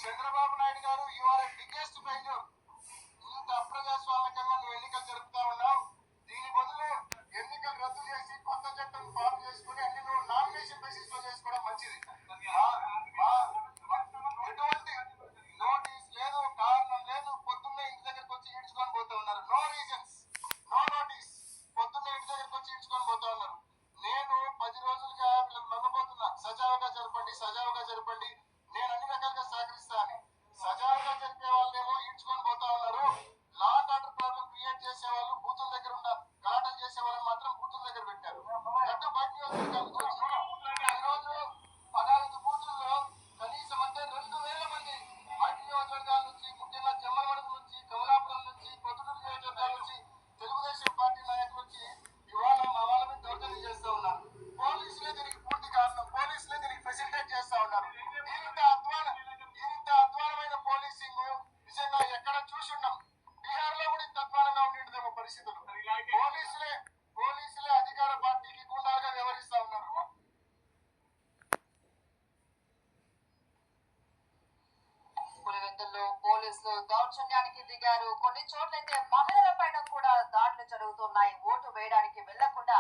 చంద్రబాబు నాయుడు గారు you are a biggest failure. ఇంత అప్రజాస్వామికంగా నువ్వు ఎన్నికలు జరుపుతా ఉన్నావు. దీని బదులు ఎన్నికలు రద్దు చేసి కొత్త చట్టం ఫామ్ చేసుకుని అన్ని నువ్వు నామినేషన్ బేసిస్ లో చేసుకోవడం మంచిది. ఎటువంటి నోటీస్ లేదు, కారణం లేదు, పొద్దున్నే ఇంటి దగ్గరకు వచ్చి ఈడ్చుకొని పోతా ఉన్నారు. నో రీజన్స్, నో నోటీస్, పొద్దున్నే ఇంటి దగ్గరకు వచ్చి ఈడ్చుకొని పోతా ఉన్నారు. నేను 10 రోజులుగా వీళ్ళని నమ్మబోతున్నా, సజావుగా జరపండి, సజావుగా జరపండి, నేను అన్ని రకాలుగా సహకరిస్తా అని. సజావుగా జరిపే వాళ్ళేమో ఈడ్చుకొని పోతా ఉన్నారు. Law and order problem create చేసే వాళ్ళు బూతుల దగ్గర ఉన్న గలాటలు చేసే వాళ్ళని మాత్రం బూతుల దగ్గర పెట్టారు. గట్టు బయట ఈరోజు 14 బూతుల్లో కనీసం అంటే 2000 మంది బయట నియోజకవర్గాల నుంచి, ముఖ్యంగా జమ్మలమడుగు నుంచి, కమలాపురం నుంచి, పొద్దుటూరు నియోజకవర్గాల నుంచి, తెలుగుదేశం పార్టీ నాయకులు వచ్చి ఇవాళ మా వాళ్ళ మీద దౌర్జన్యం చేస్తా ఉన్నారు. పోలీసులే దీనికి పూర్తి కారణం, పోలీసులే దీనికి ఫెసిలిటేట్ చేస్తా ఉన్నారు. ఇంత అధ్వానమైన పోలీసింగ్ నిజంగా ఎక్కడ చూసున్నాం? బీహార్ లో కూడా ఇంత అధ్వానంగా ఉండేదేమో పరిస్థితులు. పోలీసులే అధికార పార్టీకి గుండాలుగా వ్యవహరిస్తా ఉన్నారు. పులివెందుల్లో పోలీసులు దౌర్జన్యానికి దిగారు. కొన్ని చోట్లయితే మహిళల పైన కూడా దాడులు జరుగుతున్నాయి. ఓటు వేయడానికి వెళ్లకుండా